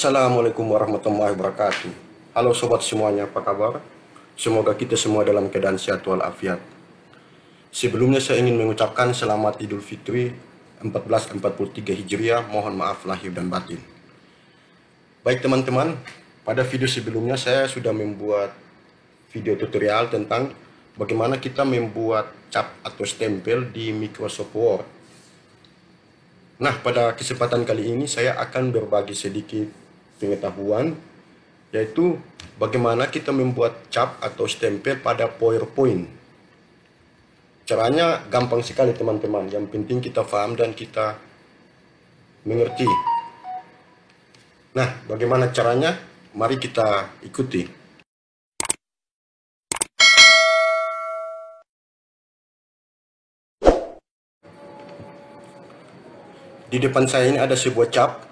Assalamualaikum warahmatullahi wabarakatuh. Halo sobat semuanya, apa kabar? Semoga kita semua dalam keadaan sehat walafiat. Sebelumnya saya ingin mengucapkan selamat Idul Fitri 1443 Hijriah. Mohon maaf lahir dan batin. Baik teman-teman, pada video sebelumnya saya sudah membuat video tutorial tentang bagaimana kita membuat cap atau stempel di Microsoft Word. Nah, pada kesempatan kali ini saya akan berbagi sedikit pengetahuan, yaitu bagaimana kita membuat cap atau stempel pada PowerPoint. Caranya gampang sekali teman-teman, yang penting kita paham dan kita mengerti. Nah, bagaimana caranya? Mari kita ikuti. Di depan saya ini ada sebuah cap.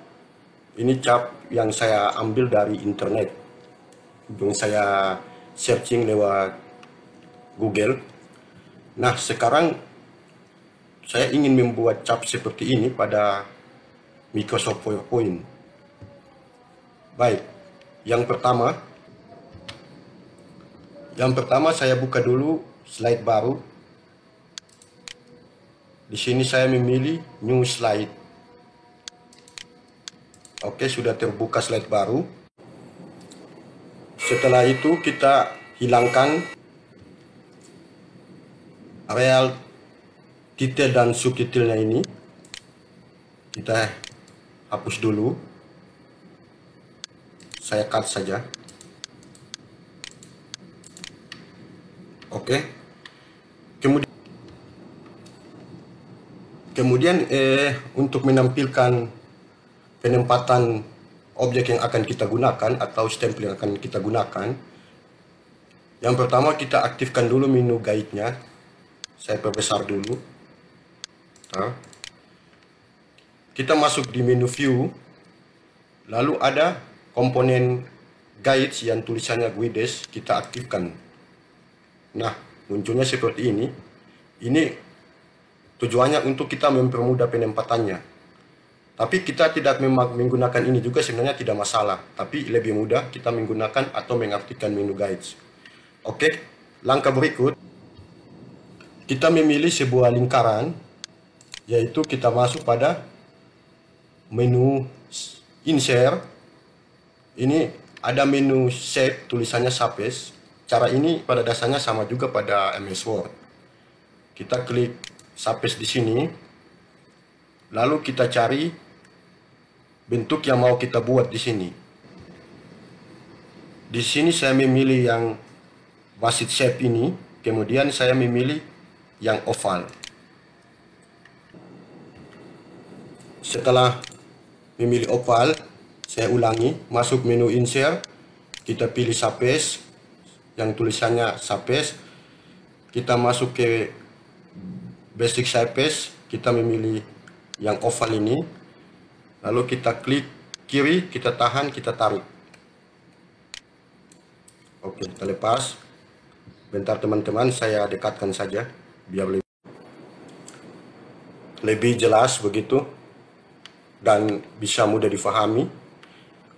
Ini cap yang saya ambil dari internet. Yang saya searching lewat Google. Nah, sekarang saya ingin membuat cap seperti ini pada Microsoft PowerPoint. Baik, yang pertama saya buka dulu slide baru. Di sini saya memilih New Slide. Oke, sudah terbuka slide baru. Setelah itu kita hilangkan area detail dan subtitlenya ini. Kita hapus dulu. Saya cut saja. Oke. Kemudian untuk menampilkan penempatan objek yang akan kita gunakan atau stempel yang akan kita gunakan, yang pertama kita aktifkan dulu menu guide-nya. Saya perbesar dulu. Nah, kita masuk di menu view, lalu ada komponen guides yang tulisannya guides, kita aktifkan. Nah, munculnya seperti ini. Ini tujuannya untuk kita mempermudah penempatannya. Tapi kita tidak menggunakan ini juga sebenarnya tidak masalah. Tapi lebih mudah kita menggunakan atau mengaktifkan menu guides. Oke, langkah berikut. Kita memilih sebuah lingkaran. Yaitu kita masuk pada menu insert. Ini ada menu shape, tulisannya surface. Cara ini pada dasarnya sama juga pada MS Word. Kita klik surface di sini. Lalu kita cari bentuk yang mau kita buat di sini. Di sini saya memilih yang basit shape ini, kemudian saya memilih yang oval. Setelah memilih oval, saya ulangi, masuk menu insert, kita pilih surface, yang tulisannya surface, kita masuk ke basic surface, kita memilih yang oval ini, lalu kita klik kiri, kita tahan, kita tarik. Oke, kita lepas. Bentar teman-teman, saya dekatkan saja biar lebih jelas begitu dan bisa mudah difahami.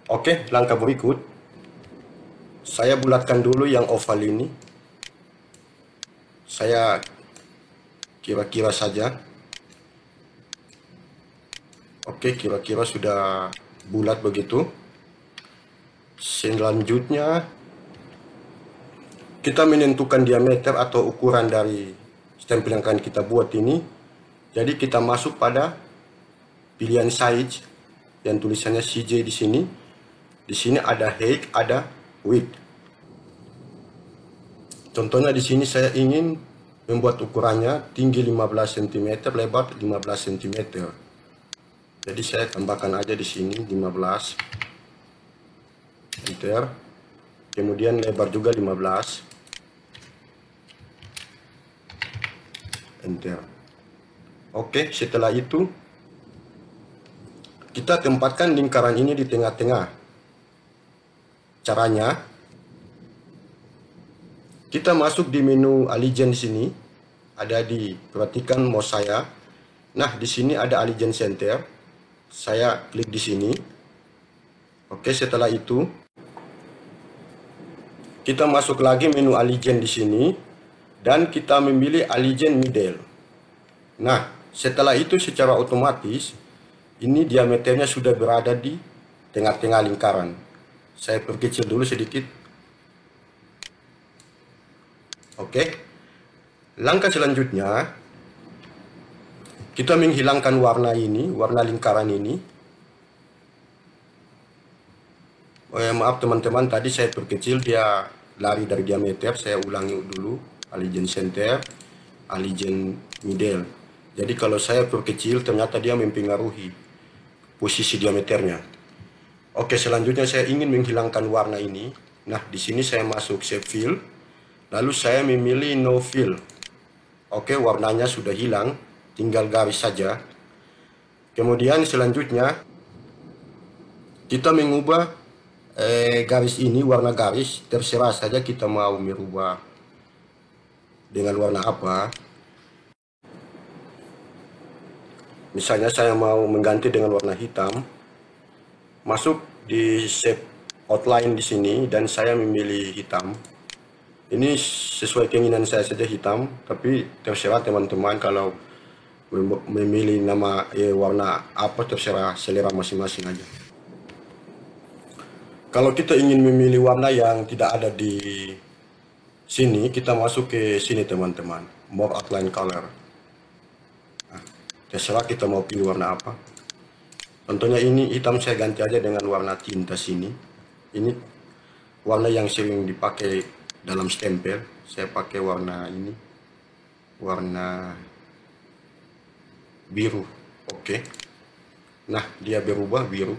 Oke, langkah berikut, saya bulatkan dulu yang oval ini. Saya kira-kira saja. Oke, kira-kira sudah bulat begitu. Selanjutnya kita menentukan diameter atau ukuran dari stempel yang akan kita buat ini. Jadi kita masuk pada pilihan size yang tulisannya CJ di sini. Di sini ada height, ada width. Contohnya di sini saya ingin membuat ukurannya tinggi 15 cm, lebar 15 cm. Jadi saya tambahkan aja di sini 15. Enter. Kemudian lebar juga 15. Enter. Oke, setelah itu kita tempatkan lingkaran ini di tengah-tengah. Caranya, kita masuk di menu Allegiance sini, ada di, perhatikan mouse saya. Nah, di sini ada Allegiance Center. Saya klik di sini. Oke, setelah itu kita masuk lagi menu Alignment di sini dan kita memilih Alignment Middle. Nah, setelah itu secara otomatis ini diameternya sudah berada di tengah-tengah lingkaran. Saya perkecil dulu sedikit. Oke. Langkah selanjutnya kita menghilangkan warna ini, warna lingkaran ini. Maaf teman-teman, tadi saya perkecil, dia lari dari diameter. Saya ulangi dulu. Alignment center, alignment middle. Jadi kalau saya perkecil ternyata dia mempengaruhi posisi diameternya. Oke, selanjutnya saya ingin menghilangkan warna ini. Nah, di sini saya masuk shape fill. Lalu saya memilih no fill. Oke, warnanya sudah hilang, tinggal garis saja. Kemudian selanjutnya kita mengubah garis ini, warna garis, terserah saja kita mau merubah dengan warna apa. Misalnya saya mau mengganti dengan warna hitam, masuk di shape outline di sini dan saya memilih hitam. Ini sesuai keinginan saya saja hitam, tapi terserah teman-teman kalau memilih nama warna apa, terserah selera masing-masing aja. Kalau kita ingin memilih warna yang tidak ada di sini, kita masuk ke sini teman-teman, more outline color. Nah, terserah kita mau pilih warna apa. Contohnya ini hitam, saya ganti aja dengan warna tinta sini. Ini warna yang sering dipakai dalam stempel. Saya pakai warna ini, warna biru. Oke. Nah, dia berubah biru.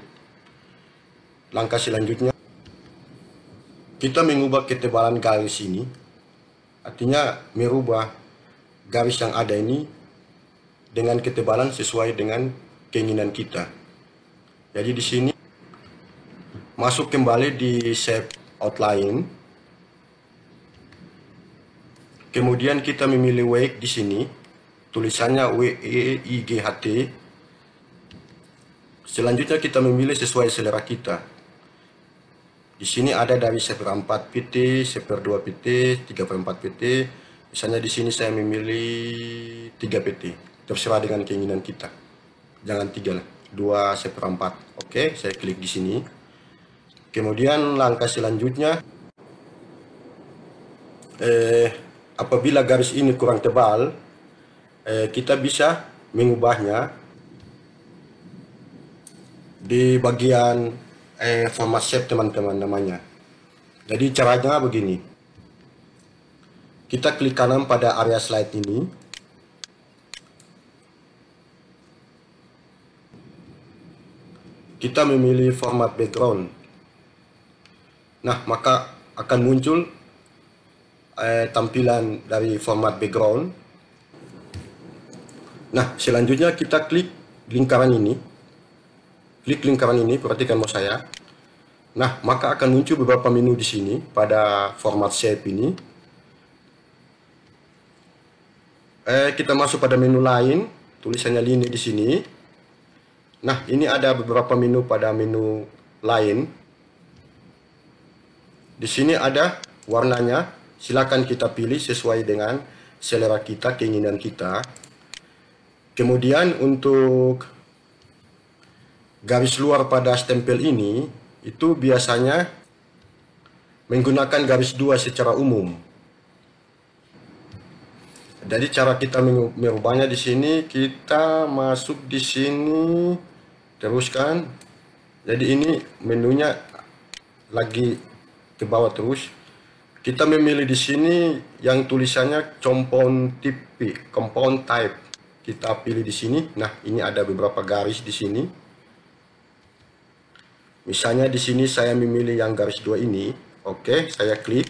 Langkah selanjutnya kita mengubah ketebalan garis ini. Artinya merubah garis yang ada ini dengan ketebalan sesuai dengan keinginan kita. Jadi di sini masuk kembali di shape outline. Kemudian kita memilih weight di sini. Tulisannya WEIGHT. Selanjutnya kita memilih sesuai selera kita. Di sini ada dari 1/4 pt, 1/2 pt, 3/4 pt. Misalnya di sini saya memilih 3 pt. Terserah dengan keinginan kita. Jangan 3 lah, 2/4. Oke, saya klik di sini. Kemudian langkah selanjutnya, apabila garis ini kurang tebal, kita bisa mengubahnya di bagian format shape teman-teman namanya. Jadi caranya begini. Kita klik kanan pada area slide ini. Kita memilih format background. Nah, maka akan muncul tampilan dari format background. Nah, selanjutnya kita klik lingkaran ini. Klik lingkaran ini, perhatikan mau saya. Nah, maka akan muncul beberapa menu di sini pada format shape ini. Kita masuk pada menu lain, tulisannya lini di sini. Nah, ini ada beberapa menu pada menu lain. Di sini ada warnanya, silakan kita pilih sesuai dengan selera kita, keinginan kita. Kemudian untuk garis luar pada stempel ini, itu biasanya menggunakan garis 2 secara umum. Jadi cara kita merubahnya di sini, kita masuk di sini, teruskan. Jadi ini menunya lagi ke bawah terus. Kita memilih di sini yang tulisannya compound type. Kita pilih di sini. Nah, ini ada beberapa garis di sini. Misalnya di sini saya memilih yang garis 2 ini. Oke, saya klik.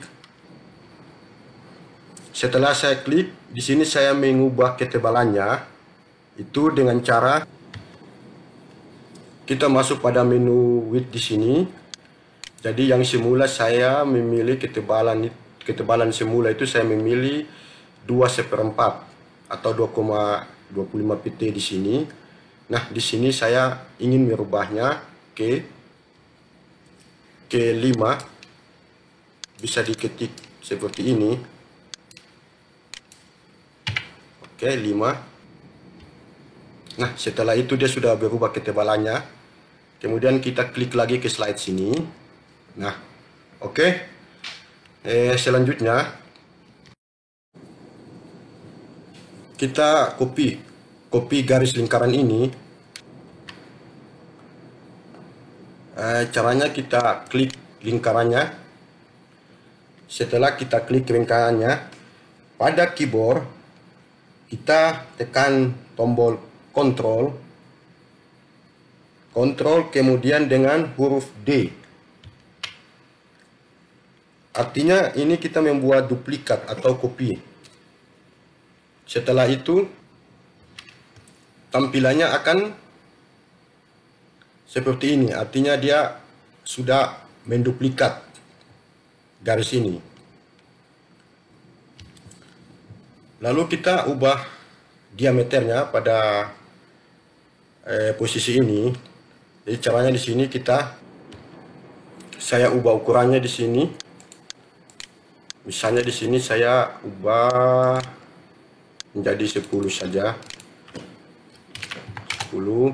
Setelah saya klik, di sini saya mengubah ketebalannya. Itu dengan cara kita masuk pada menu width di sini. Jadi yang semula saya memilih ketebalan semula itu saya memilih 2/4 atau 2,25 pt di sini. Nah, di sini saya ingin merubahnya ke K5 bisa diketik seperti ini. Oke, 5. Nah, setelah itu dia sudah berubah ketebalannya. Kemudian kita klik lagi ke slide sini. Nah, oke. Selanjutnya kita copy garis lingkaran ini. Caranya kita klik lingkarannya. Setelah kita klik lingkarannya, pada keyboard kita tekan tombol Ctrl kemudian dengan huruf D. Artinya ini kita membuat duplikat atau copy. Setelah itu tampilannya akan seperti ini. Artinya dia sudah menduplikat garis ini. Lalu kita ubah diameternya pada posisi ini. Jadi caranya di sini saya ubah ukurannya di sini. Misalnya di sini saya ubah menjadi 10 saja. 10.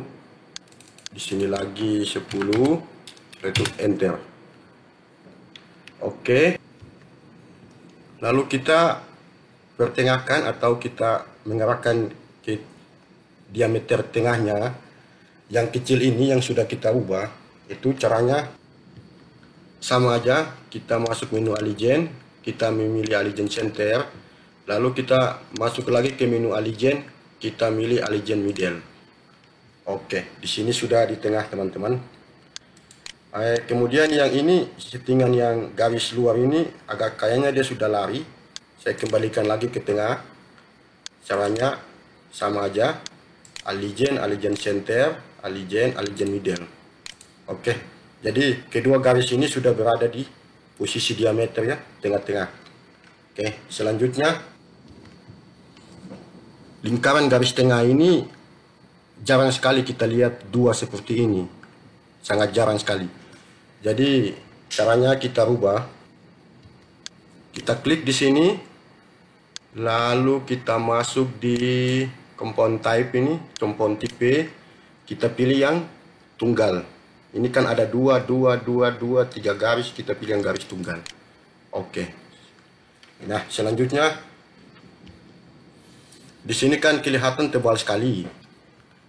Di sini lagi 10. Tekan enter. Oke. Lalu kita pertengahkan atau kita mengarahkan ke diameter tengahnya. Yang kecil ini yang sudah kita ubah, itu caranya sama aja. Kita masuk menu Align, kita memilih Align Center, lalu kita masuk lagi ke menu Align, kita milih Align Middle. Oke, di sini sudah di tengah teman-teman. Kemudian yang ini settingan yang garis luar ini agak kayaknya dia sudah lari. Saya kembalikan lagi ke tengah. Caranya sama aja. Align Center, Align Middle. Oke, jadi kedua garis ini sudah berada di posisi diameter ya, tengah-tengah. Oke, selanjutnya lingkaran garis tengah ini jarang sekali kita lihat dua seperti ini. Sangat jarang sekali. Jadi caranya kita rubah. Kita klik di sini. Lalu kita masuk di compound type ini, compound tipe. Kita pilih yang tunggal. Ini kan ada 2, 3 garis. Kita pilih yang garis tunggal. Oke. Nah, selanjutnya di sini kan kelihatan tebal sekali.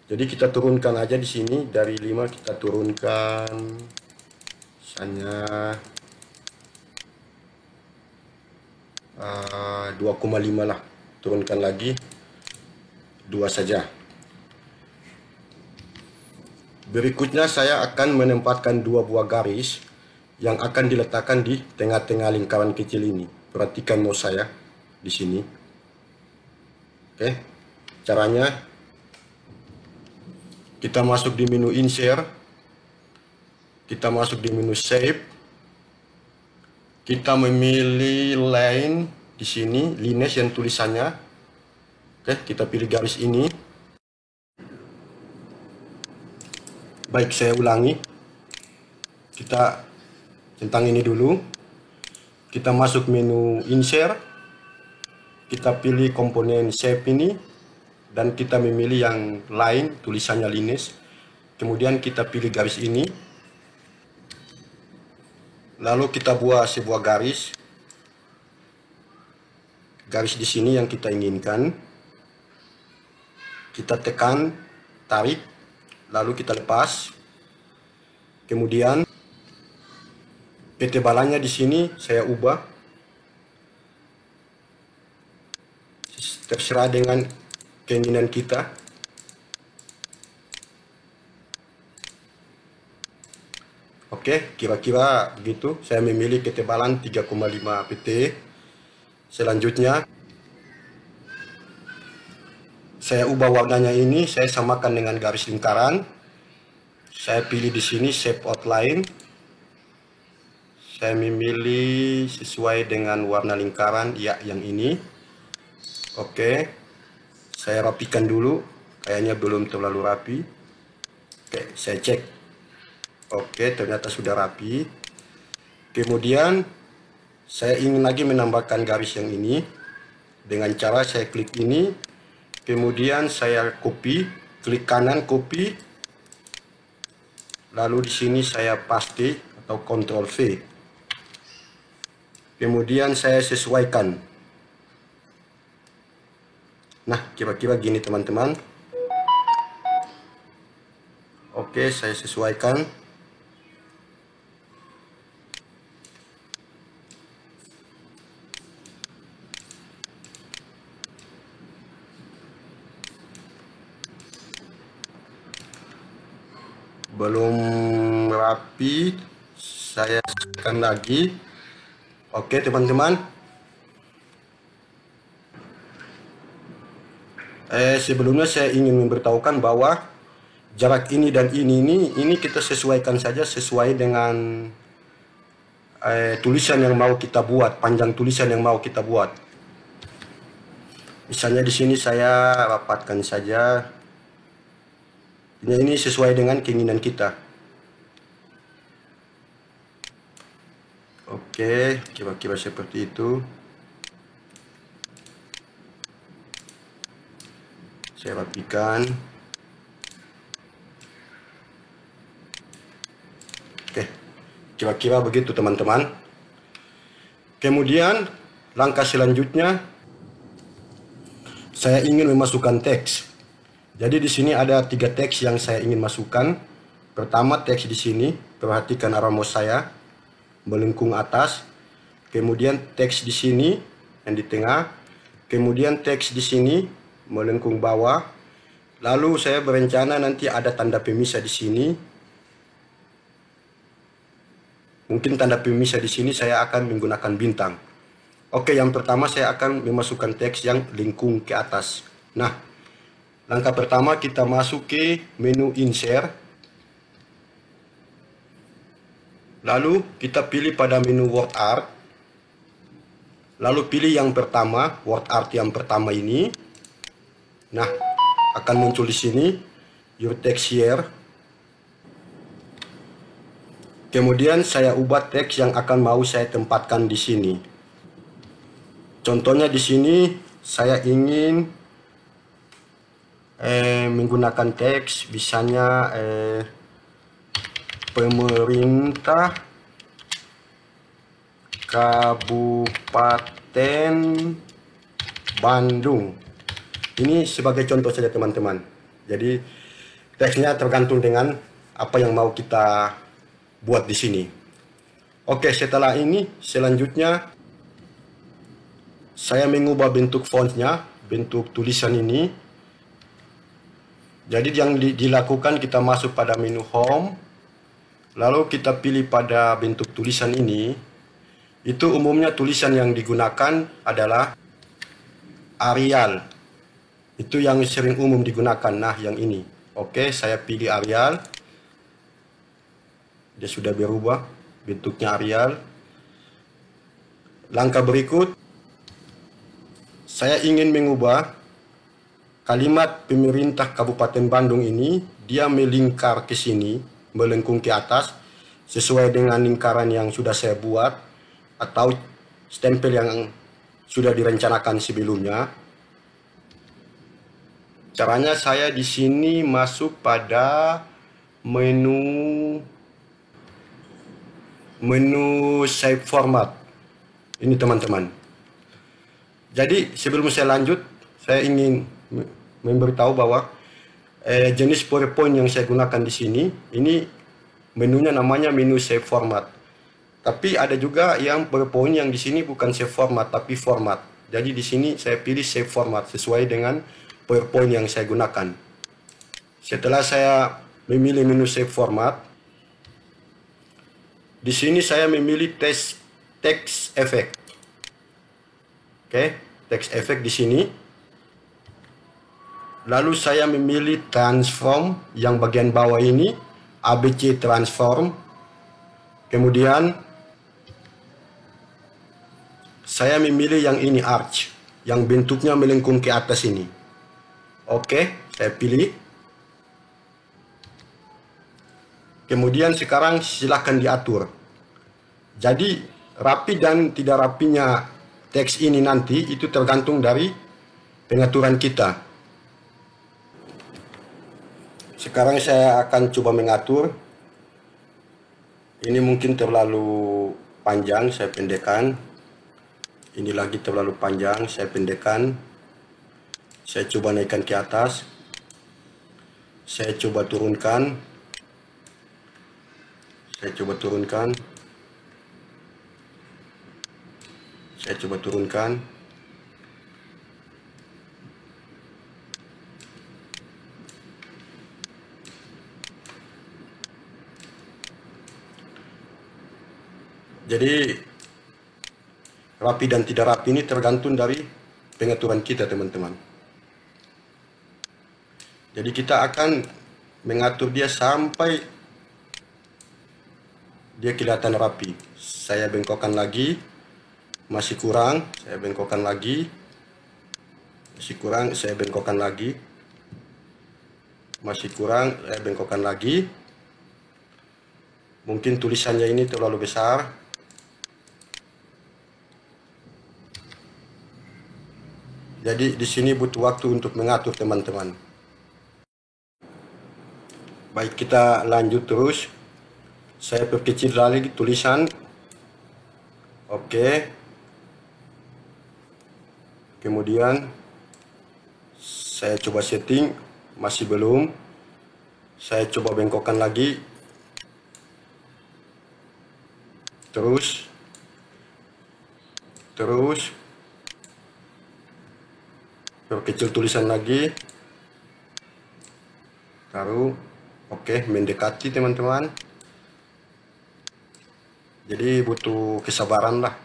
Jadi kita turunkan aja di sini dari 5 kita turunkan misalnya 2,5 lah. Turunkan lagi 2 saja. Berikutnya saya akan menempatkan 2 buah garis yang akan diletakkan di tengah-tengah lingkaran kecil ini. Perhatikan mouse saya di sini. Oke. Caranya kita masuk di menu Insert. Kita masuk di menu Shape. Kita memilih line di sini, lines yang tulisannya. Oke, kita pilih garis ini. Baik, saya ulangi. Kita centang ini dulu. Kita masuk menu Insert. Kita pilih komponen Shape ini. Dan kita memilih yang line, tulisannya lines. Kemudian kita pilih garis ini. Lalu kita buat sebuah garis. Garis di sini yang kita inginkan. Kita tekan, tarik, lalu kita lepas. Kemudian ketebalannya di sini saya ubah. Terserah dengan keinginan kita. Oke, kira-kira begitu. Saya memilih ketebalan 3,5 pt. Selanjutnya saya ubah warnanya ini, saya samakan dengan garis lingkaran. Saya pilih di sini shape outline. Saya memilih sesuai dengan warna lingkaran, ya yang ini. Oke. Saya rapikan dulu, kayaknya belum terlalu rapi. Oke, saya cek. Oke, ternyata sudah rapi. Kemudian saya ingin lagi menambahkan garis yang ini dengan cara saya klik ini, kemudian saya copy, klik kanan copy, lalu di sini saya paste atau Ctrl V. Kemudian saya sesuaikan. Nah, kira-kira gini teman-teman. Oke, saya sesuaikan. Belum rapi, saya sesuaikan lagi. Oke teman-teman. Sebelumnya saya ingin memberitahukan bahwa jarak ini dan ini kita sesuaikan saja sesuai dengan tulisan yang mau kita buat, panjang tulisan yang mau kita buat. Misalnya di sini saya rapatkan saja. Ini sesuai dengan keinginan kita. Oke, kira-kira seperti itu. Saya rapikan. Oke, kira-kira begitu teman-teman. Kemudian langkah selanjutnya saya ingin memasukkan teks. Jadi di sini ada 3 teks yang saya ingin masukkan. Pertama teks di sini, perhatikan arah mouse saya melengkung atas. Kemudian teks di sini yang di tengah. Kemudian teks di sini melengkung bawah. Lalu saya berencana nanti ada tanda pemisah di sini. Mungkin tanda pemisah di sini saya akan menggunakan bintang. Oke, yang pertama saya akan memasukkan teks yang lengkung ke atas. Nah, langkah pertama kita masuk ke menu insert. Lalu kita pilih pada menu word art. Lalu pilih yang pertama, word art yang pertama ini. Nah, akan muncul di sini your text here. Kemudian saya ubah teks yang akan mau saya tempatkan di sini. Contohnya di sini saya ingin menggunakan teks misalnya pemerintah Kabupaten Bandung. Ini sebagai contoh saja teman-teman. Jadi teksnya tergantung dengan apa yang mau kita buat di sini. Oke, setelah ini selanjutnya saya mengubah bentuk fontnya, bentuk tulisan ini. Jadi yang dilakukan kita masuk pada menu home, lalu kita pilih pada bentuk tulisan ini. Itu umumnya tulisan yang digunakan adalah Arial. Itu yang sering umum digunakan. Nah, yang ini. Oke, saya pilih Arial. Dia sudah berubah bentuknya Arial. Langkah berikut, saya ingin mengubah kalimat pemerintah Kabupaten Bandung ini, dia melingkar ke sini, melengkung ke atas, sesuai dengan lingkaran yang sudah saya buat, atau stempel yang sudah direncanakan sebelumnya. Caranya saya di sini masuk pada menu save format. Ini teman-teman. Jadi sebelum saya lanjut, saya ingin memberitahu bahwa jenis PowerPoint yang saya gunakan di sini, ini menunya namanya menu save format. Tapi ada juga yang PowerPoint yang di sini bukan save format tapi format. Jadi di sini saya pilih save format sesuai dengan PowerPoint yang saya gunakan. Setelah saya memilih menu save format, di sini saya memilih text effect. Oke, text effect di sini. Lalu saya memilih transform yang bagian bawah ini, ABC transform. Kemudian saya memilih yang ini arch, yang bentuknya melengkung ke atas ini. Oke, saya pilih. Kemudian sekarang silakan diatur. Jadi rapi dan tidak rapinya teks ini nanti itu tergantung dari pengaturan kita. Sekarang saya akan coba mengatur. Ini mungkin terlalu panjang, saya pendekkan. Ini lagi terlalu panjang, saya pendekkan. Saya coba naikkan ke atas. Saya coba turunkan. Saya coba turunkan. Saya coba turunkan. Jadi rapi dan tidak rapi ini tergantung dari pengaturan kita, teman-teman. Jadi kita akan mengatur dia sampai dia kelihatan rapi. Saya bengkokkan lagi, masih kurang, saya bengkokkan lagi, masih kurang, saya bengkokkan lagi, masih kurang, saya bengkokkan lagi. Mungkin tulisannya ini terlalu besar. Jadi di sini butuh waktu untuk mengatur, teman-teman. Baik, kita lanjut terus. Saya perkecil lagi tulisan. Oke. Kemudian saya coba setting, masih belum. Saya coba bengkokkan lagi. Terus. Perkecil tulisan lagi. Taruh. Oke, mendekati, teman-teman. Jadi butuh kesabaran lah.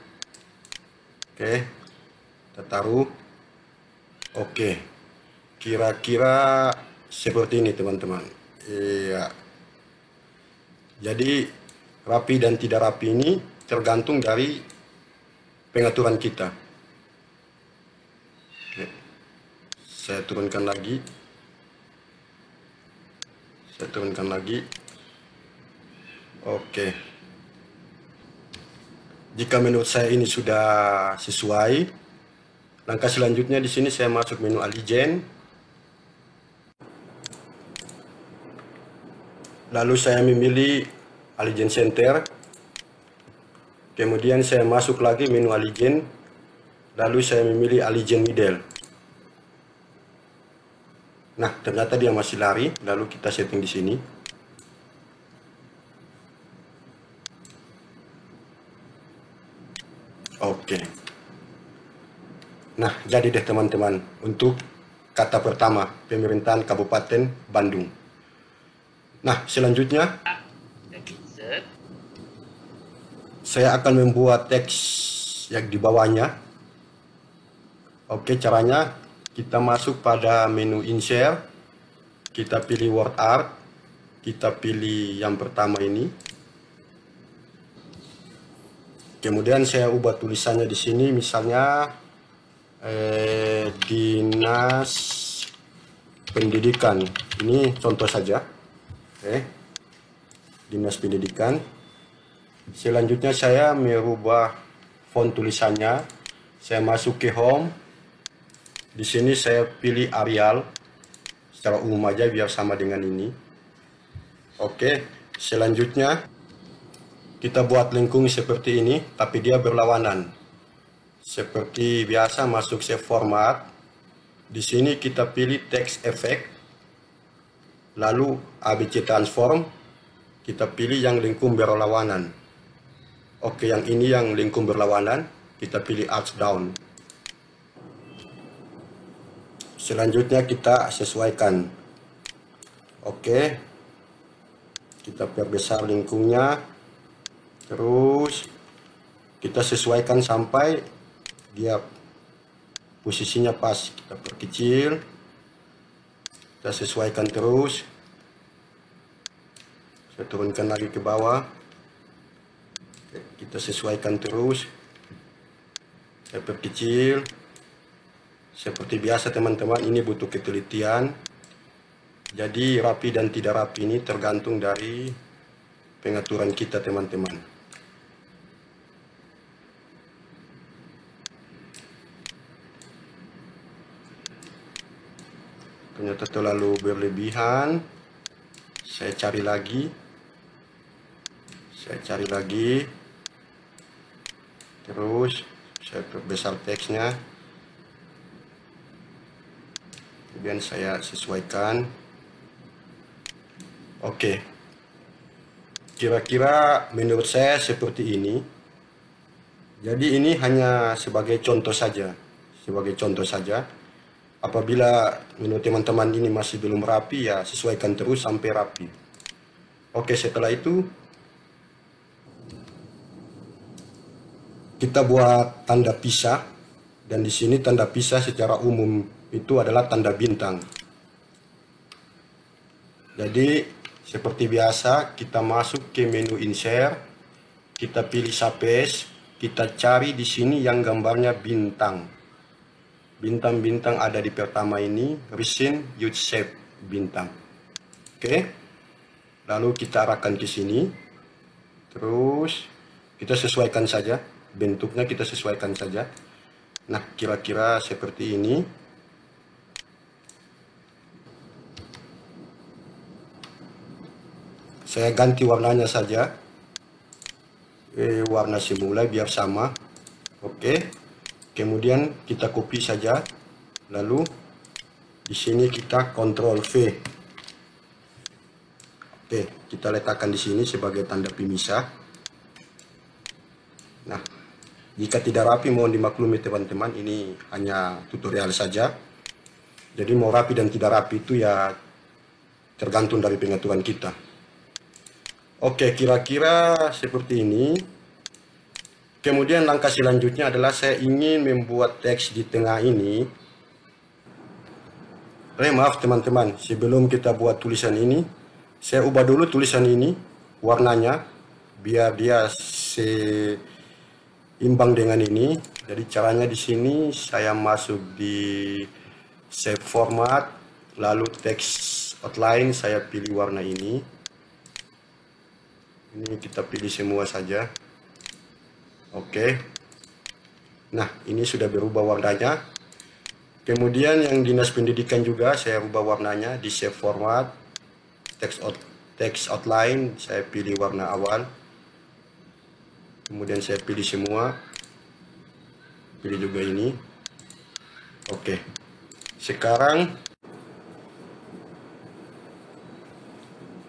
Oke, kita taruh. Oke, kira-kira seperti ini, teman-teman. Iya. Jadi rapi dan tidak rapi ini tergantung dari pengaturan kita. Oke. Saya turunkan lagi. Saya turunkan lagi. Oke. Jika menurut saya ini sudah sesuai, langkah selanjutnya di sini saya masuk menu Alignment. Lalu saya memilih Alignment Center. Kemudian saya masuk lagi menu Alignment. Lalu saya memilih Alignment Middle. Nah, ternyata dia masih lari. Lalu kita setting di sini. Oke. Nah, jadi deh, teman-teman, untuk kata pertama, pemerintahan Kabupaten Bandung. Nah, selanjutnya saya akan membuat teks yang di bawahnya. Oke, caranya kita masuk pada menu Insert. Kita pilih Word Art. Kita pilih yang pertama ini. Kemudian saya ubah tulisannya di sini, misalnya Dinas Pendidikan. Ini contoh saja. Oke. Dinas Pendidikan. Selanjutnya saya merubah font tulisannya. Saya masuk ke Home. Di sini saya pilih Arial. Secara umum aja biar sama dengan ini. Oke. Selanjutnya kita buat lengkung seperti ini, tapi dia berlawanan. Seperti biasa, masuk Save Format. Di sini kita pilih Text Effect. Lalu ABC Transform. Kita pilih yang lengkung berlawanan. Oke, yang ini yang lengkung berlawanan. Kita pilih Arch Down. Selanjutnya kita sesuaikan. Oke. Kita perbesar lengkungnya. Terus kita sesuaikan sampai dia posisinya pas. Kita perkecil. Kita sesuaikan terus. Saya turunkan lagi ke bawah. Kita sesuaikan terus. Saya perkecil. Seperti biasa, teman-teman, ini butuh ketelitian. Jadi rapi dan tidak rapi ini tergantung dari pengaturan kita, teman-teman. ternyata terlalu berlebihan. Saya cari lagi, terus saya perbesar teksnya, kemudian saya sesuaikan. Oke, kira-kira menurut saya seperti ini. Jadi ini hanya sebagai contoh saja, Apabila menurut teman-teman ini masih belum rapi, ya sesuaikan terus sampai rapi. Oke, setelah itu kita buat tanda pisah, dan di sini tanda pisah secara umum itu adalah tanda bintang. Jadi seperti biasa, kita masuk ke menu insert, kita pilih Sapes, kita cari di sini yang gambarnya bintang. Bintang-bintang ada di pertama ini, Recent Use Shape bintang. Oke. Lalu kita arahkan ke sini. Terus kita sesuaikan saja, bentuknya kita sesuaikan saja. Nah, kira-kira seperti ini. Saya ganti warnanya saja. Warna semula biar sama. Oke. Kemudian kita copy saja. Lalu di sini kita Ctrl V. Oke, kita letakkan di sini sebagai tanda pemisah. Nah, jika tidak rapi mohon dimaklumi teman-teman, ini hanya tutorial saja. Jadi mau rapi dan tidak rapi itu ya tergantung dari pengaturan kita. Oke, kira-kira seperti ini. Kemudian langkah selanjutnya adalah saya ingin membuat teks di tengah ini. Maaf teman-teman, sebelum kita buat tulisan ini, saya ubah dulu tulisan ini warnanya biar dia seimbang dengan ini. Jadi caranya di sini saya masuk di Shape Format, lalu Text Outline saya pilih warna ini. Ini kita pilih semua saja. Oke. Nah, ini sudah berubah warnanya. Kemudian yang dinas pendidikan juga saya ubah warnanya di Shape Format, Text Outline, saya pilih warna awal. Kemudian saya pilih semua. Pilih juga ini. Oke. Sekarang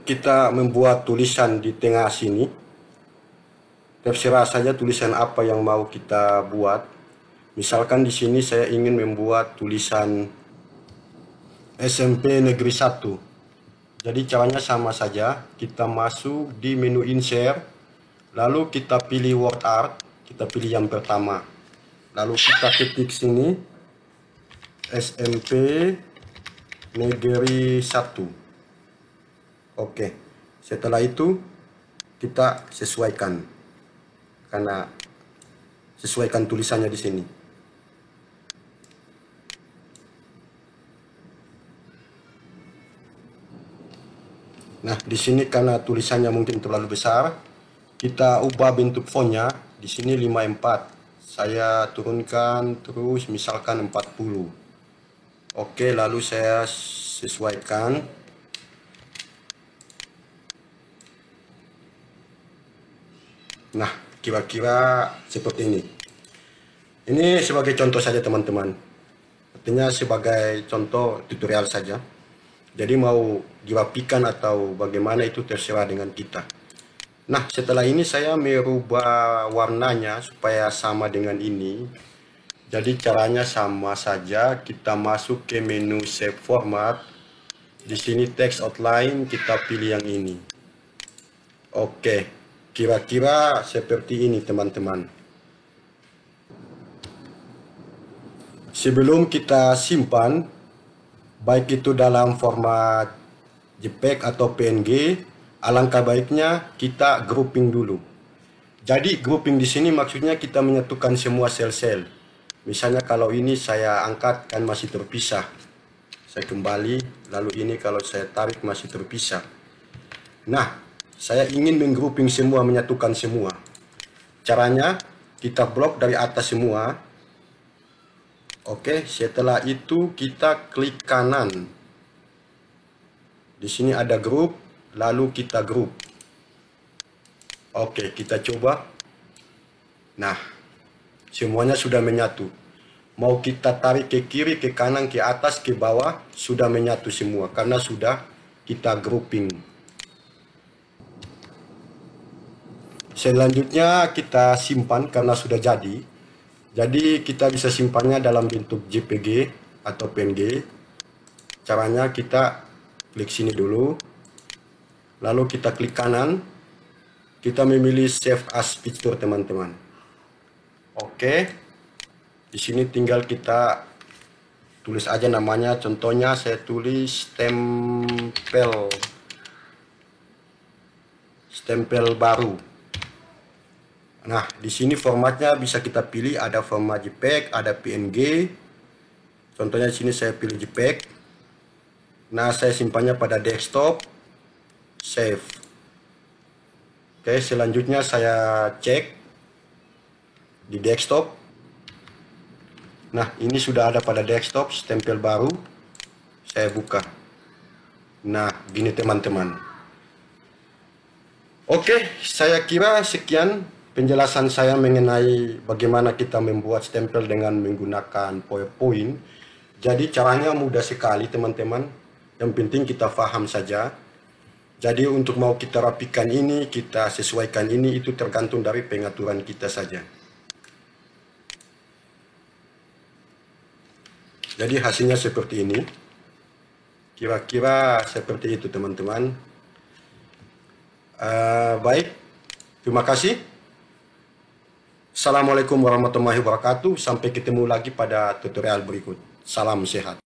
kita membuat tulisan di tengah sini. Terserah saja tulisan apa yang mau kita buat. Misalkan di sini saya ingin membuat tulisan SMP Negeri 1. Jadi caranya sama saja. Kita masuk di menu insert, lalu kita pilih word art, kita pilih yang pertama. Lalu kita ketik sini SMP Negeri 1. Oke. Setelah itu kita sesuaikan. Karena sesuaikan tulisannya di sini. Nah, di sini karena tulisannya mungkin terlalu besar, kita ubah bentuk fontnya. Di sini 54. Saya turunkan terus misalkan 40. Oke, lalu saya sesuaikan. Nah, kira-kira seperti ini. Ini sebagai contoh saja teman-teman. Artinya sebagai contoh tutorial saja. Jadi mau dirapikan atau bagaimana itu terserah dengan kita. Nah, setelah ini saya merubah warnanya supaya sama dengan ini. Jadi caranya sama saja. Kita masuk ke menu Shape Format. Di sini Text Outline kita pilih yang ini. Oke, kira-kira seperti ini teman-teman. Sebelum kita simpan, baik itu dalam format JPEG atau PNG, alangkah baiknya kita grouping dulu. Jadi grouping di sini maksudnya kita menyatukan semua sel-sel. Misalnya kalau ini saya angkat kan masih terpisah. Saya kembali, lalu ini kalau saya tarik masih terpisah. Nah, saya ingin menggrouping semua, menyatukan semua. Caranya kita blok dari atas semua. Oke, setelah itu kita klik kanan. Di sini ada grup, lalu kita grup. Oke, kita coba. Nah, semuanya sudah menyatu. Mau kita tarik ke kiri, ke kanan, ke atas, ke bawah, sudah menyatu semua karena sudah kita grouping. Selanjutnya kita simpan karena sudah jadi. Jadi kita bisa simpannya dalam bentuk JPG atau PNG. Caranya kita klik sini dulu. Lalu kita klik kanan. Kita memilih Save as Picture, teman-teman. Oke. Di sini tinggal kita tulis aja namanya. Contohnya saya tulis stempel baru. Nah, di sini formatnya bisa kita pilih, ada format JPEG, ada PNG. Contohnya di sini saya pilih JPEG. Nah, saya simpannya pada desktop. Save. Oke, selanjutnya saya cek di desktop. Nah, ini sudah ada pada desktop, stempel baru. Saya buka. Nah, gini teman-teman. Oke, saya kira sekian penjelasan saya mengenai bagaimana kita membuat stempel dengan menggunakan PowerPoint. Jadi caranya mudah sekali teman-teman. Yang penting kita paham saja. Jadi untuk mau kita rapikan ini, kita sesuaikan ini, itu tergantung dari pengaturan kita saja. Jadi hasilnya seperti ini. Kira-kira seperti itu teman-teman. Baik, terima kasih. Assalamualaikum warahmatullahi wabarakatuh. Sampai ketemu lagi pada tutorial berikut. Salam sehat.